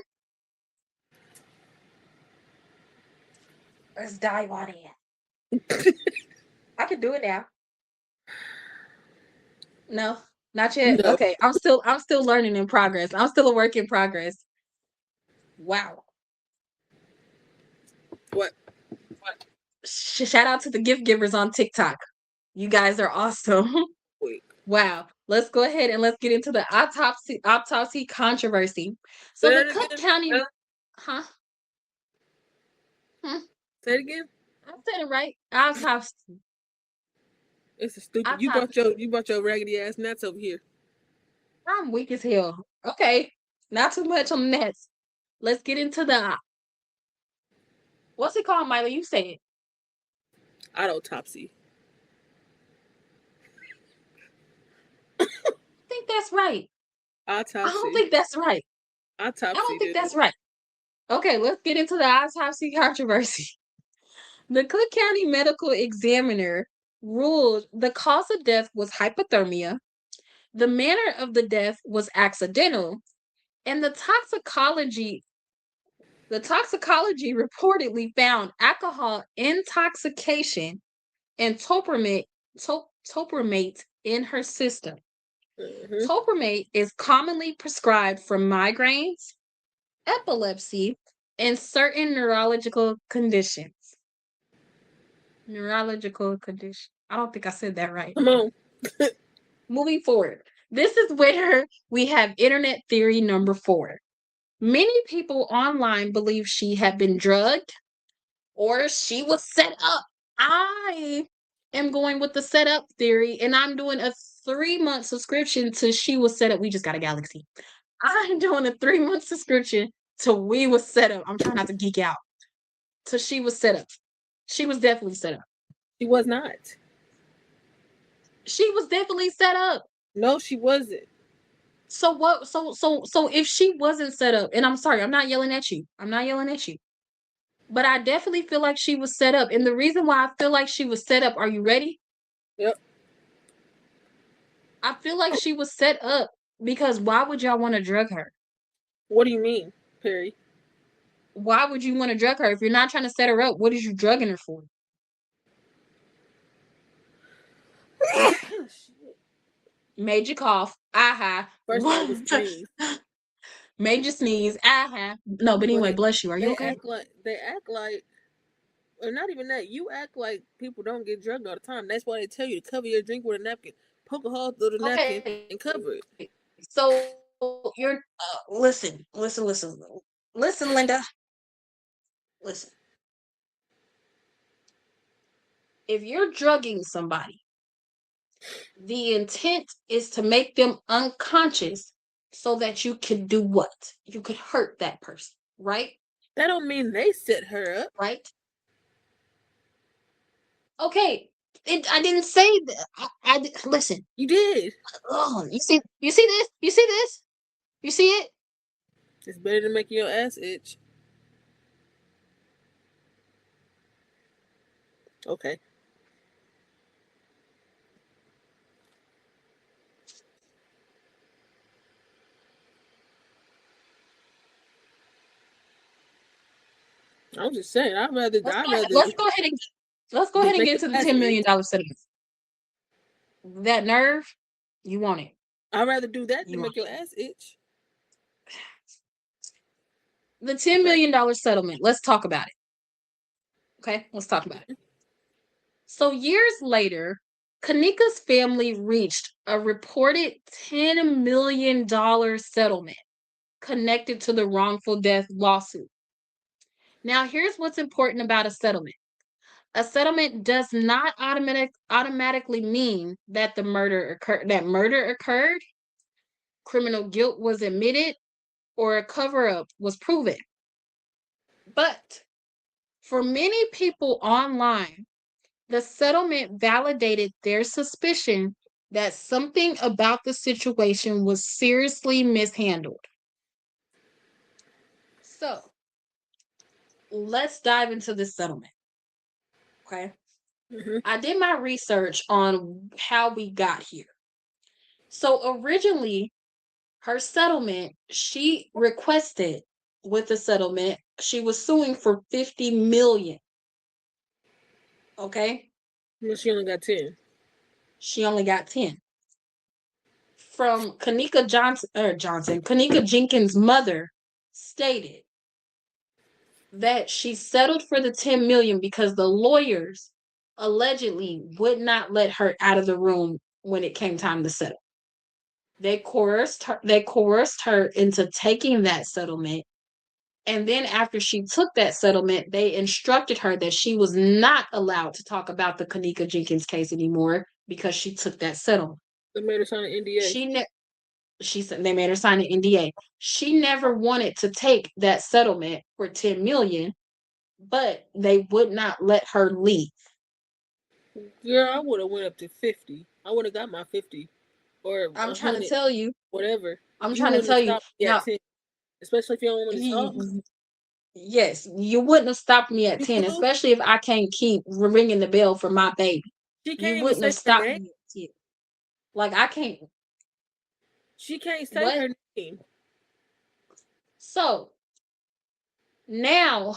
Let's dive on in. I can do it now. No, not yet. No. Okay, I'm still learning in progress. I'm still a work in progress. Wow. What? Shout out to the gift givers on TikTok. You guys are awesome. Wait. Wow. Let's go ahead and let's get into the autopsy controversy. So the Cook County, huh? Say it again. I said it right. Autopsy. It's a stupid. You brought your raggedy ass nuts over here. I'm weak as hell. Okay, not too much on the nets. Let's get into the. What's it called, Milo? You say it. Autopsy. I think that's right. Autopsy. I don't think that's right. Autopsy. I don't think that's right. Okay, let's get into the autopsy controversy. The Cook County Medical Examiner ruled the cause of death was hypothermia, the manner of the death was accidental, and the toxicology reportedly found alcohol intoxication and topiramate in her system. Mm-hmm. Topiramate is commonly prescribed for migraines, epilepsy, and certain neurological conditions. Neurological condition. I don't think I said that right. Come on. Moving forward. This is where we have internet theory number 4. Many people online believe she had been drugged or she was set up. I am going with the setup theory, and I'm doing a 3-month subscription to She Was Set Up. We just got a galaxy. I'm doing a 3-month subscription to We Was Set Up. I'm trying not to geek out. So She Was Set Up. She was definitely set up. She was not. She was definitely set up. No, she wasn't. So what? So if she wasn't set up, and I'm sorry, I'm not yelling at you. But I definitely feel like she was set up. And the reason why I feel like she was set up, are you ready? Yep. I feel like she was set up because why would y'all want to drug her? What do you mean, Parre? Why would you want to drug her? If you're not trying to set her up, what is you drugging her for? Made you cough. Aha. First of all, it was sneeze. Made you sneeze. Aha. No, but anyway, bless you. Are you okay? They act like, or not even that. You act like people don't get drugged all the time. That's why they tell you to cover your drink with a napkin. Poke a hole through the napkin and cover it. So you're listen, Linda. Listen, if you're drugging somebody, the intent is to make them unconscious so that you can do what? You could hurt that person, right? That don't mean they set her up. Right? Okay. I didn't say that. Listen. You did. Oh, you see this? You see this? You see it? It's better than making your ass itch. Okay. I'm just saying, let's go ahead and get to the $10 million settlement. That nerve, you want it. I'd rather do that than make your ass itch. The $10 million settlement. Let's talk about it. Okay, let's talk about it. So years later, Kenneka's family reached a reported $10 million settlement connected to the wrongful death lawsuit. Now, here's what's important about a settlement. A settlement does not automatically mean that the murder occurred, criminal guilt was admitted, or a cover-up was proven. But for many people online, the settlement validated their suspicion that something about the situation was seriously mishandled. So, let's dive into this settlement. Okay? Mm-hmm. I did my research on how we got here. So, originally, her settlement, she requested with the settlement, she was suing for $50 million. Okay? Well, she only got 10. She only got 10. From Kenneka Jenkins' mother stated that she settled for the $10 million because the lawyers allegedly would not let her out of the room when it came time to settle. They coerced her into taking that settlement. And then after she took that settlement, they instructed her that she was not allowed to talk about the Kenneka Jenkins case anymore because she took that settlement. They made her sign an NDA. She said they made her sign an NDA. She never wanted to take that settlement for $10 million, but they would not let her leave. Girl, I would have went up to 50. I would have got my 50. Or I'm trying to tell you. Whatever. I'm trying to tell you. Now, 10, especially if you don't want to talk. Yes, you wouldn't have stopped me at 10, especially if I can't keep ringing the bell for my baby. You wouldn't have stopped me at 10. Like, I can't. She can't say her name. So, now,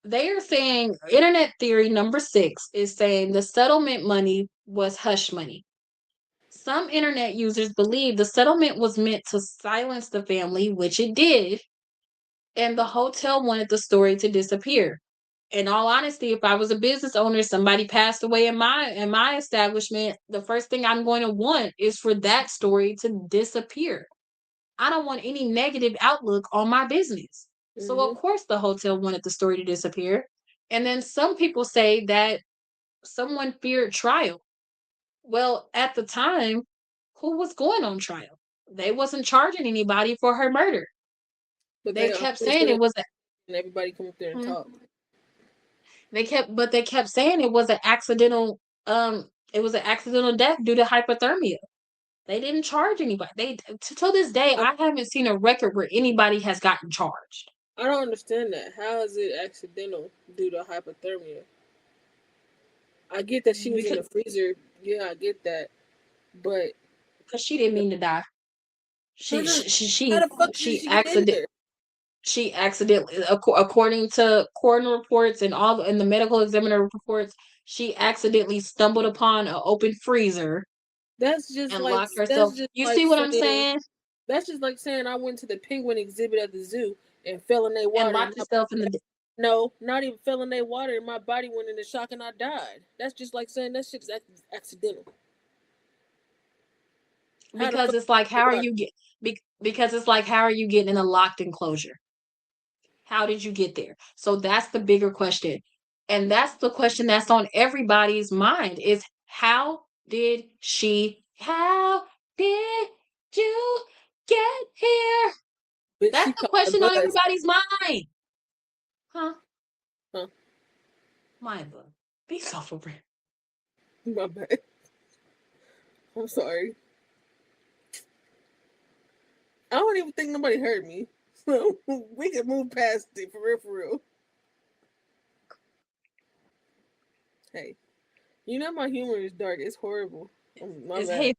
they are saying, internet theory number 6 is saying the settlement money was hush money. Some internet users believe the settlement was meant to silence the family, which it did, and the hotel wanted the story to disappear. In all honesty, if I was a business owner, somebody passed away in my establishment, the first thing I'm going to want is for that story to disappear. I don't want any negative outlook on my business. Mm-hmm. So of course the hotel wanted the story to disappear. And then some people say that someone feared trial. Well, at the time, who was going on trial? They wasn't charging anybody for her murder. But they kept saying it was and everybody come up there and talk. They kept saying it was an accidental death due to hypothermia. They didn't charge anybody. Till this day, I haven't seen a record where anybody has gotten charged. I don't understand that. How is it accidental due to hypothermia? I get that she was in the freezer. Yeah, I get that. But because she didn't mean to die. She accidentally, according to coroner reports and the medical examiner reports, she accidentally stumbled upon an open freezer. That's just and like locked herself. You see what I'm saying? That's just like saying I went to the penguin exhibit at the zoo and fell in their water. And locked yourself in the. No, not even fell in their water, and my body went into shock and I died. That's just like saying that shit's accidental. Because it's like, how are you getting in a locked enclosure? How did you get there? So that's the bigger question. And that's the question that's on everybody's mind is how did you get here? Bitch, That's she the caught the question on bus. everybody's mind. Huh? Huh? Mind blown. Be so for real. My bad. I'm sorry. I don't even think nobody heard me. So we can move past it for real, for real. Hey, you know my humor is dark. It's horrible. My It's bad. hate.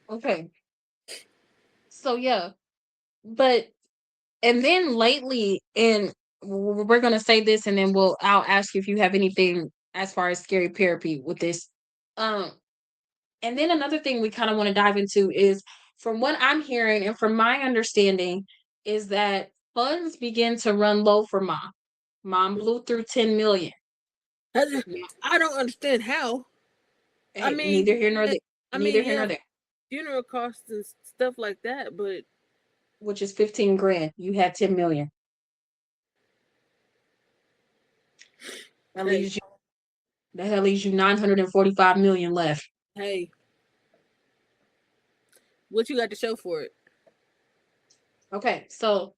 Okay. So yeah. But and then lately, and we're gonna say this, and then I'll ask you if you have anything as far as scary therapy with this. Um, and then another thing we kind of want to dive into is from what I'm hearing and from my understanding is that funds begin to run low for mom. Mom blew through 10 million. I don't understand how. I Hey, mean, neither here nor there. Neither here yeah, nor there. funeral costs and stuff like that, but Which is 15 grand. You had 10 million. That hey, leaves you. That leaves you 945 million left. hey, what you got to show for it? Okay, so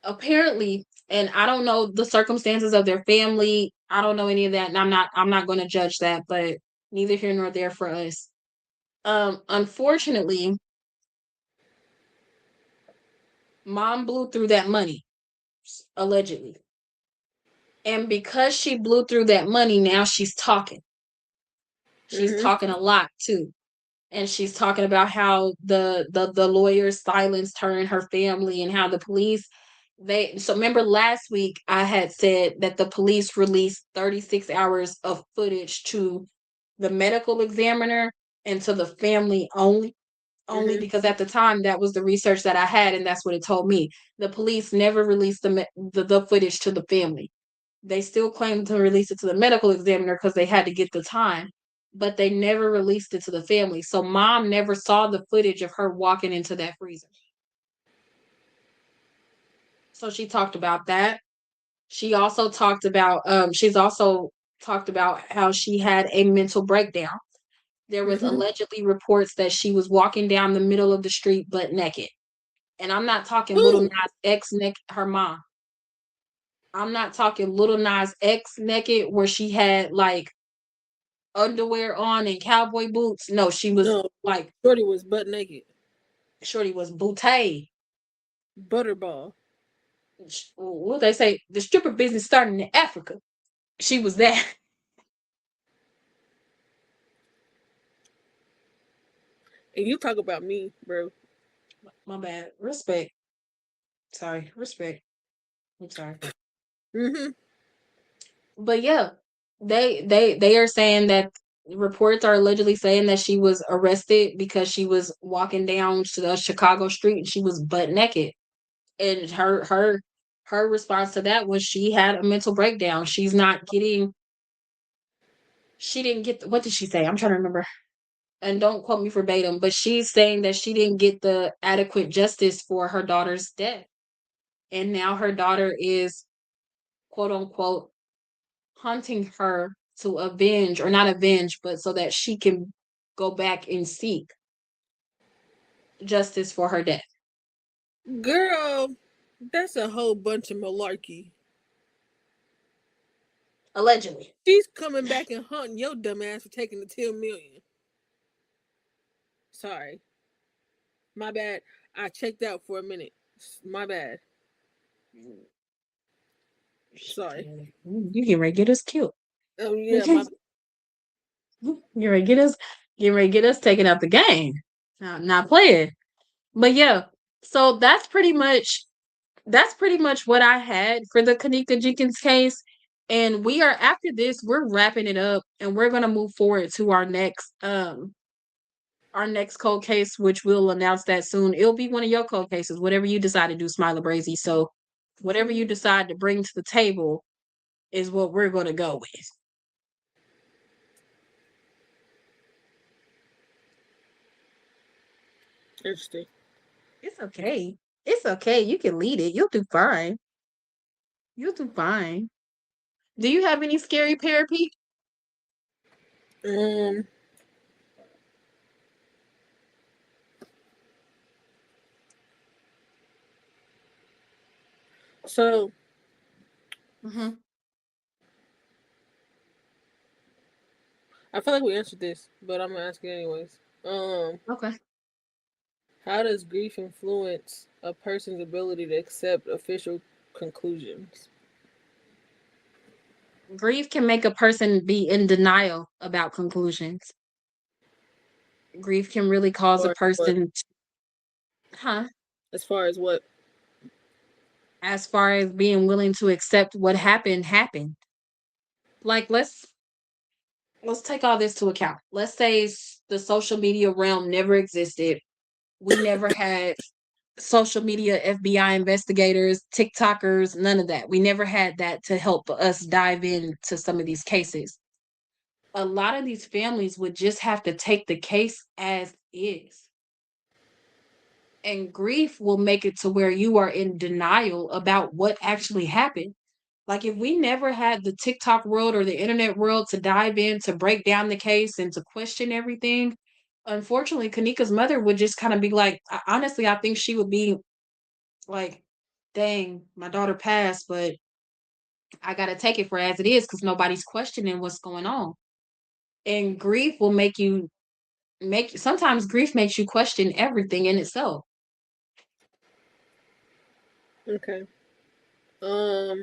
apparently, and I don't know the circumstances of their family. I don't know any of that, and I'm not going to judge that, but neither here nor there for us. Unfortunately, mom blew through that money, allegedly. And because she blew through that money, now she's talking. She's talking a lot too. And she's talking about how the lawyers silenced her and her family and how the police so remember last week I had said that the police released 36 hours of footage to the medical examiner and to the family only because at the time that was the research that I had and that's what it told me. The police never released the footage to the family. They still claimed to release it to the medical examiner because they had to get the time, but they never released it to the family. So mom never saw the footage of her walking into that freezer. So she talked about that. She also talked about she's also talked about how she had a mental breakdown. There was allegedly reports that she was walking down the middle of the street butt naked. And I'm not talking Little Nas X naked, her mom. I'm not talking Little Nas X naked where she had like underwear on and cowboy boots. No, she was like Shorty was butt naked. Shorty was bootay. Butterball. What they say? The stripper business starting in Africa. She was that. And you talk about me, bro. My bad. Respect. Sorry. Respect. I'm sorry. But yeah, they are saying that reports are allegedly saying that she was arrested because she was walking down to the Chicago street and she was butt naked. And her response to that was she had a mental breakdown. She's not getting she didn't get what did she say? I'm trying to remember. And don't quote me verbatim, but she's saying that she didn't get the adequate justice for her daughter's death. And now her daughter is quote unquote hunting her to avenge, or not avenge, but so that she can go back and seek justice for her death. Girl, that's a whole bunch of malarkey. Allegedly. She's coming back and hunting your dumb ass for taking the 10 million. Sorry. My bad. I checked out for a minute. My bad. Sorry. You get ready to get us killed. Oh yeah, my Get ready to get us taking out the game. Not playing. But yeah, so that's pretty much what I had for the Kenneka Jenkins case. And we are after this, we're wrapping it up and we're gonna move forward to our next cold case, which we'll announce that soon. It'll be one of your cold cases, whatever you decide to do, Smiler Brazy. So whatever you decide to bring to the table is what we're gonna go with. interesting. It's okay. It's okay. You can lead it. You'll do fine. You'll do fine. Do you have any scary Parre, Pete? Um. So Mm-hmm. I feel like we answered this, but I'm gonna ask it anyways. Okay. How does grief influence a person's ability to accept official conclusions? Grief can make a person be in denial about conclusions. Grief can really cause a Or what? person, huh? As far as what? As far as being willing to accept what happened. Like let's take all this to account. Let's say the social media realm never existed. We never had social media FBI investigators, TikTokers, none of that. We never had that to help us dive into some of these cases. A lot of these families would just have to take the case as is. And grief will make it to where you are in denial about what actually happened. Like if we never had the TikTok world or the internet world to dive in to break down the case and to question everything, unfortunately, Kenneka's mother would just kind of be like, honestly, I think she would be like, dang, my daughter passed, but I got to take it for as it is because nobody's questioning what's going on. And grief will sometimes grief makes you question everything in itself. Okay. Uh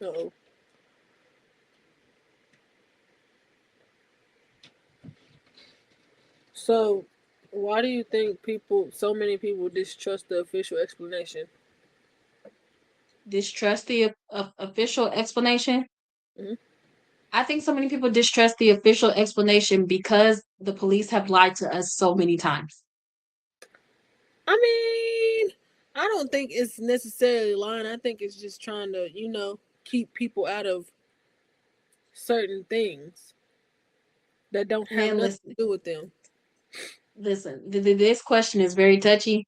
oh. So, why do you think so many people distrust the official explanation? Distrust the official explanation. Mm-hmm. I think so many people distrust the official explanation because the police have lied to us so many times. I mean, I don't think it's necessarily lying. I think it's just trying to, keep people out of certain things that don't have Man, nothing listen, to do with them. this question is very touchy.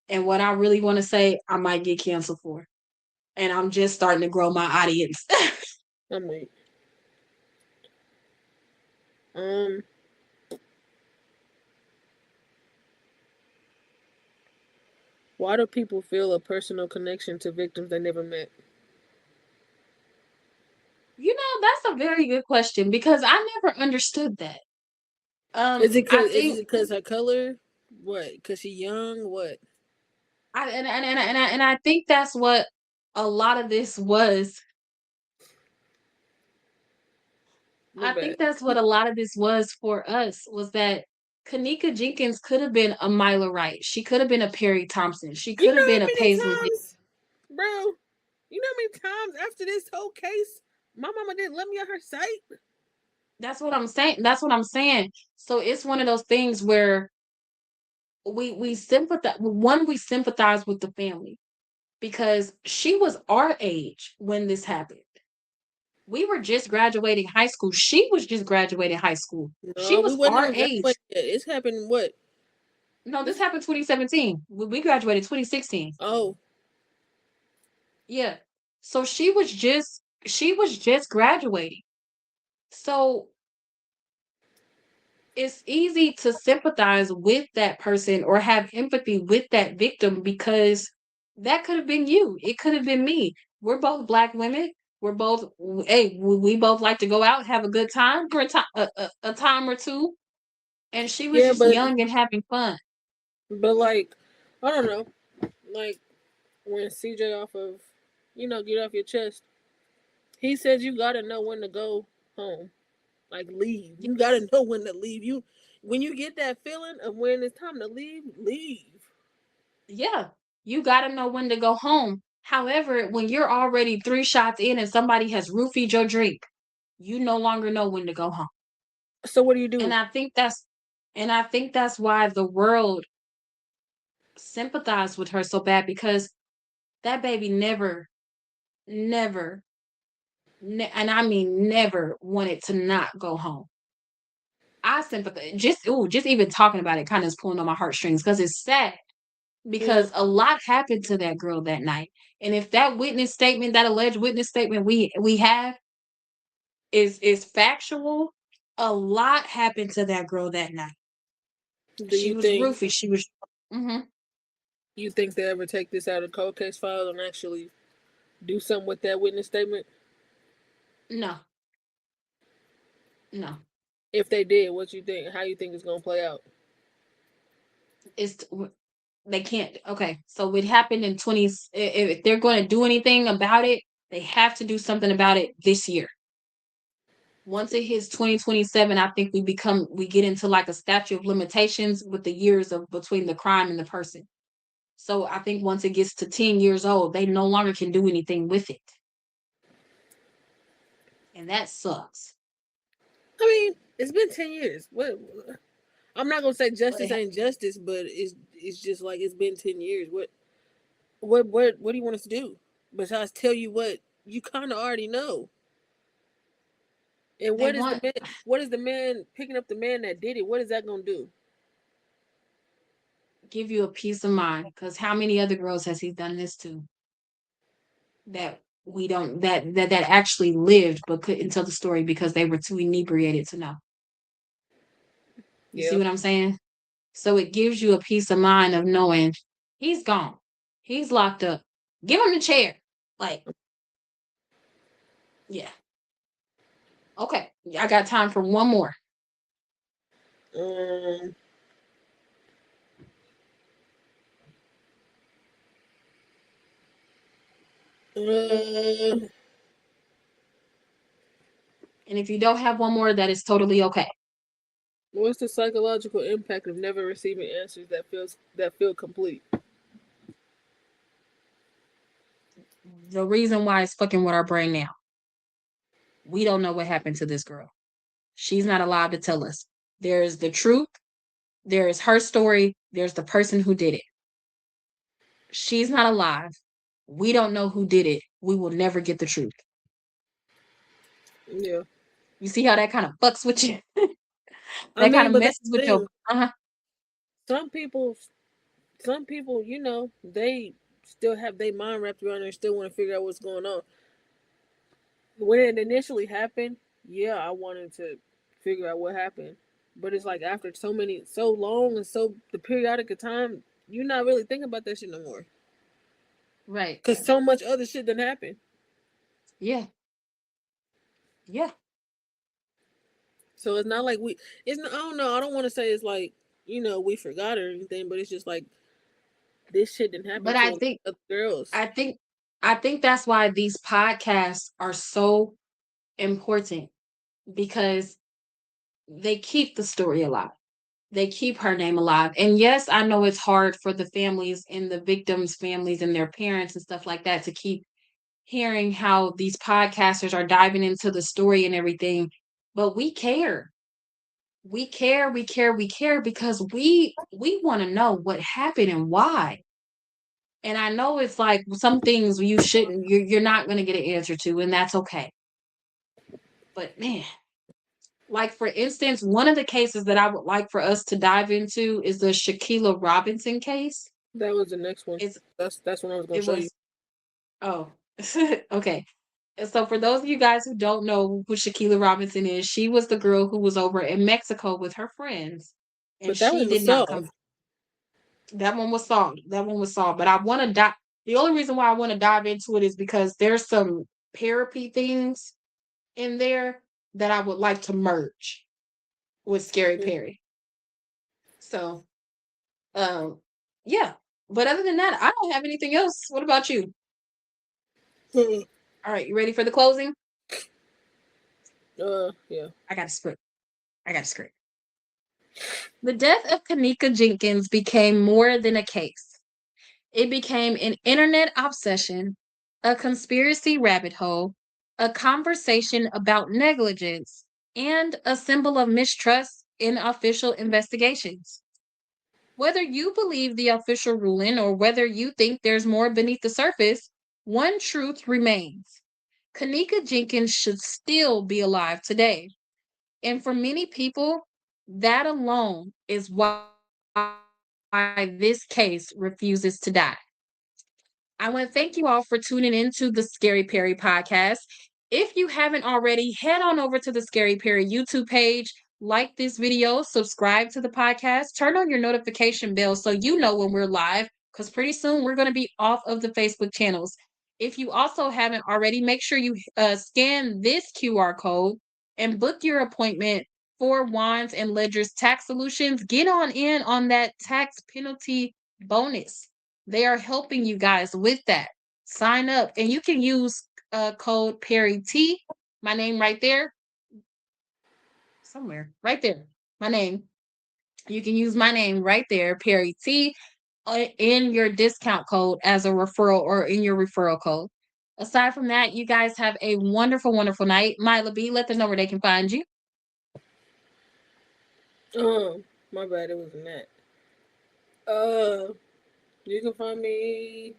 And what I really want to say, I might get canceled for. And I'm just starting to grow my audience. I'm like, um, why do people feel a personal connection to victims they never met? That's a very good question because I never understood that. Is it I think because her color? What? Because she young? What? I think that's what a lot of this was. My I bad. think that's what a lot of this was for us was that Kenneka Jenkins could have been a Mila Wright. She could have been a Perry Thompson. She You could have know been how a many Paisley. times, bro? You know how many times after this whole case, my mama didn't let me on her site? That's what I'm saying. That's what I'm saying. So it's one of those things where we sympathize. One, we sympathize with the family because she was our age when this happened. We were just graduating high school. She was just graduating high school. She No, we was wasn't our even age. graduated yet. It's happened what? No, this happened 2017. We graduated 2016. Oh, Yeah. So she was just graduating. So it's easy to sympathize with that person or have empathy with that victim because that could have been you. It could have been me. We're both Black women. We're both, hey, we both like to go out, have a good time for a time or two. And she was yeah, just young and having fun. but like, I don't know, like when CJ off of, get off your chest. He said you gotta know when to go home, like leave. You gotta know when to leave. When you get that feeling of when it's time to leave, leave. Yeah, you got to know when to go home. However, when you're already 3 shots in and somebody has roofied your drink, you no longer know when to go home. So what do you And do? I think that's why the world sympathized with her so bad because that baby never, and I mean never wanted to not go home. I sympathize. Just even talking about it kind of is pulling on my heartstrings because it's sad. because a lot happened to that girl that night. And if that witness statement, that alleged witness statement we have is factual, a lot happened to that girl that night. Do She you was think ruthless. She was. you think they ever take this out of cold case file and actually do something with that witness statement? No. If they did, what you think? How you think it's gonna play out? It's they can't. Okay, so it happened in 20. If they're going to do anything about it, they have to do something about it this year. Once it hits 2027, I think we get into like a statute of limitations with the years of between the crime and the person. So I think once it gets to 10 years old, they no longer can do anything with it. And that sucks. I mean, it's been 10 years. What? I'm not gonna say justice ain't justice, but it's just like it's been 10 years. What do you want us to do besides tell you what you kind of already know? And what is the man picking up the man that did it? What is that gonna do? Give you a peace of mind, because how many other girls has he done this to? That we don't that actually lived but couldn't tell the story because they were too inebriated to know. You see what I'm saying? So it gives you a peace of mind of knowing he's gone. He's locked up. Give him the chair. Like, yeah. Okay. I got time for one more. And if you don't have one more, that is totally okay. What's the psychological impact of never receiving answers that feel complete? The reason why it's fucking with our brain now. We don't know what happened to this girl. She's not allowed to tell us. There's the truth. There's her story. There's the person who did it. She's not alive. We don't know who did it. We will never get the truth. Yeah. You see how that kind of fucks with you? That kind of messes with your... Some people, you know, they still have their mind wrapped around and still want to figure out what's going on. When it initially happened, yeah, I wanted to figure out what happened. But it's like after so long and so the periodic of time, you're not really thinking about that shit no more. Right. Because so much other shit done happened. Yeah. Yeah. So it's not like I don't know, I don't want to say it's like, you know, we forgot or anything, but it's just like this shit didn't happen. But I think other girls. I think that's why these podcasts are so important, because they keep the story alive. They keep her name alive. And yes, I know it's hard for the families and the victims' families and their parents and stuff like that to keep hearing how these podcasters are diving into the story and everything. But we care. We care because we want to know what happened and why. And I know it's like some things you're not going to get an answer to, and that's okay. But man, like for instance, one of the cases that I would like for us to dive into is the Shaquilla Robinson case. That was the next one. That's what I was going to show you. Oh, okay. So for those of you guys who don't know who Shaquilla Robinson is, she was the girl who was over in Mexico with her friends, and but that she did not come. That one was solved. But I want to dive. The only reason why I want to dive into it is because there's some therapy things in there that I would like to merge with Scary Parre. So, yeah. But other than that, I don't have anything else. What about you? All right, you ready for the closing? Yeah. I got a script. The death of Kenneka Jenkins became more than a case. It became an internet obsession, a conspiracy rabbit hole, a conversation about negligence, and a symbol of mistrust in official investigations. Whether you believe the official ruling or whether you think there's more beneath the surface, one truth remains. Kenneka Jenkins should still be alive today. And for many people, that alone is why this case refuses to die. I want to thank you all for tuning into the Scary Parre Podcast. If you haven't already, head on over to the Scary Parre YouTube page, like this video, subscribe to the podcast, turn on your notification bell so you know when we're live, because pretty soon we're going to be off of the Facebook channels. If you also haven't already, make sure you scan this QR code and book your appointment for Wands and Ledger's tax solutions. Get on in on that tax penalty bonus. They are helping you guys with that. Sign up, and you can use code Parre T, my name right there, somewhere right there, my name. You can use my name right there, Parre T, in your discount code as a referral or in your referral code. Aside from that, you guys have a wonderful, wonderful night. Mila B, let them know where they can find you. My bad, it wasn't that. You can find me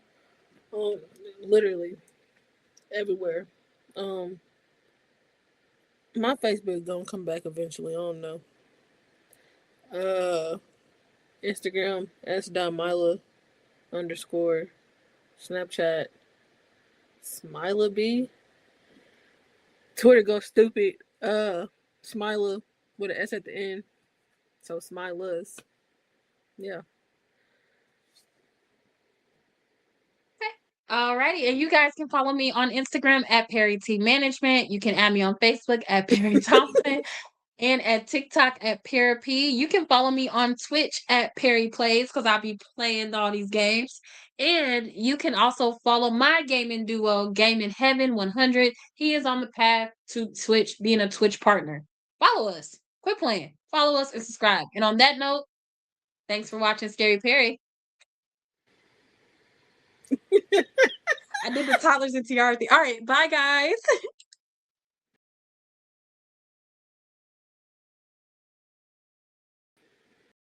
on literally everywhere. My Facebook gonna come back eventually. I don't know. Instagram s.mila_. Snapchat SmilaB. Twitter go stupid. Smila with an S at the end. So Smilas. Yeah. Alrighty, and you guys can follow me on Instagram at Parre T Management. You can add me on Facebook at Parre Thompson and at TikTok at Parre P. You can follow me on Twitch at Parre Plays because I'll be playing all these games. And you can also follow my gaming duo, Game in Heaven 100. He is on the path to Twitch, being a Twitch partner. Follow us. Quit playing. Follow us and subscribe. And on that note, thanks for watching Scary Parre. I did the toddlers and tiara thing. All right, bye guys.